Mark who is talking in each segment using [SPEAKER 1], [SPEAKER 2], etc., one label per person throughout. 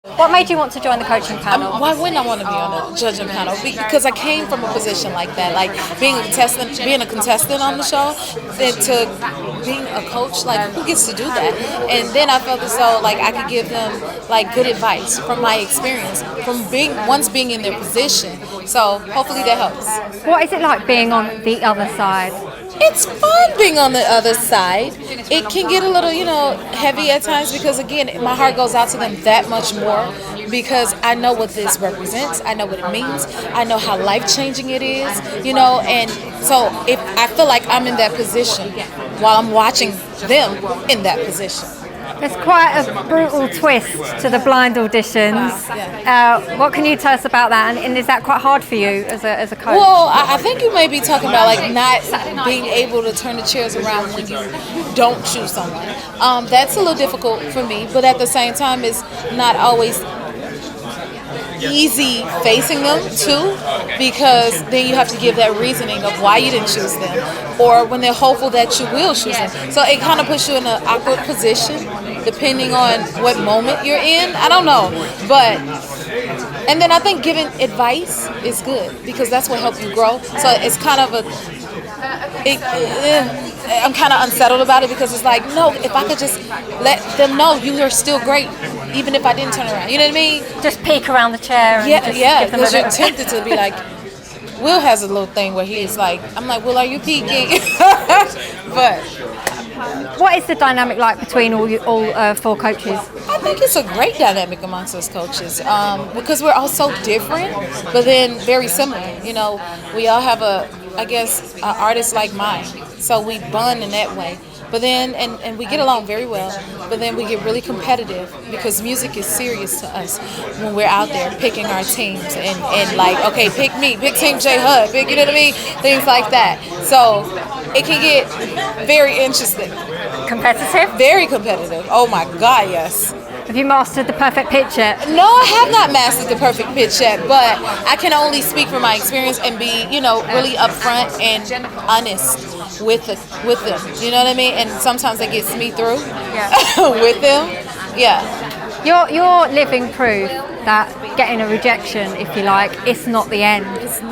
[SPEAKER 1] What made you want to join the coaching panel?
[SPEAKER 2] Why wouldn't I want to be on the judging panel? Because I came from a position like that, like being a contestant on the show, then to being a coach. Like, who gets to do that? And then I felt as though like I could give them like good advice from my experience, from being in their position. So hopefully that helps.
[SPEAKER 1] What is it like being on the other side?
[SPEAKER 2] It's fun being on the other side. It can get a little, heavy at times because, again, my heart goes out to them that much more because I know what this represents. I know what it means. I know how life-changing it is, and so if I feel like I'm in that position while I'm watching them in that position.
[SPEAKER 1] There's quite a brutal twist to the blind auditions. What can you tell us about that? And is that quite hard for you as a coach?
[SPEAKER 2] Well, I think you may be talking about like not being able to turn the chairs around when you don't choose someone. That's a little difficult for me, but at the same time, it's not always easy facing them too, because then you have to give that reasoning of why you didn't choose them, or when they're hopeful that you will choose them. So it kind of puts you in an awkward position depending on what moment you're in. I don't know, and then I think giving advice is good because that's what helps you grow. So it's kind of I'm kind of unsettled about it because it's like, no, if I could just let them know you are still great, even if I didn't turn around. You know what I mean?
[SPEAKER 1] Just peek around the chair. And
[SPEAKER 2] yeah, because you're tempted to be like, Will has a little thing where he's like, I'm like, Will, are you peeking? But
[SPEAKER 1] what is the dynamic like between all four coaches?
[SPEAKER 2] I think it's a great dynamic amongst us coaches because we're all so different, but then very similar. We all have an artist like mine, so we bond in that way. But then, and we get along very well, but then we get really competitive because music is serious to us when we're out there picking our teams and like, okay, pick me, pick Team J Hud, pick, you know what I mean? Things like that. So it can get very interesting.
[SPEAKER 1] Competitive?
[SPEAKER 2] Very competitive. Oh my God, yes.
[SPEAKER 1] Have you mastered the perfect pitch yet?
[SPEAKER 2] No, I have not mastered the perfect pitch yet, but I can only speak from my experience and be, really upfront and honest with them. You know what I mean? And sometimes it gets me through with them. Yeah.
[SPEAKER 1] You're living proof that getting a rejection, if you like, it's not the end.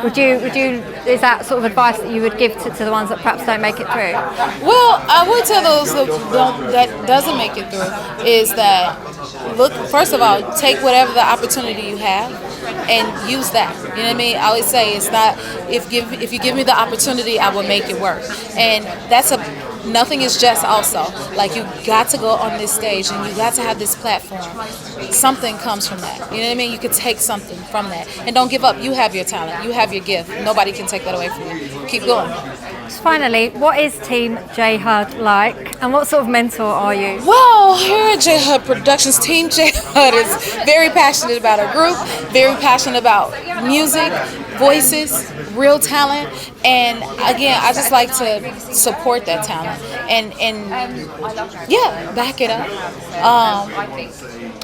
[SPEAKER 1] Would you? Is that sort of advice that you would give to the ones that perhaps don't make it through?
[SPEAKER 2] Well, I would tell those that doesn't make it through is that, look, first of all, take whatever the opportunity you have and use that. You know what I mean? I always say it's not if you give me the opportunity, I will make it work. And nothing is just also. Like, you got to go on this stage and you got to have this platform. Something comes from that. You know what I mean? You could take something from that. And don't give up. You have your talent. You have your gift. Nobody can take that away from you. Keep going.
[SPEAKER 1] So finally, what is Team J Hud like, and what sort of mentor are you?
[SPEAKER 2] Well, here at J Hud Productions, Team J Hud is very passionate about our group, very passionate about music, voices, real talent, and again, I just like to support that talent and back it up,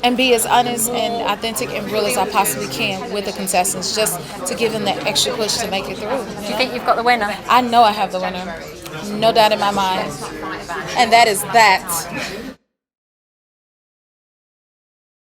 [SPEAKER 2] and be as honest and authentic and real as I possibly can with the contestants, just to give them that extra push to make it through.
[SPEAKER 1] Do you think you've got the winner?
[SPEAKER 2] I know I have the winner, no doubt in my mind, and that is that.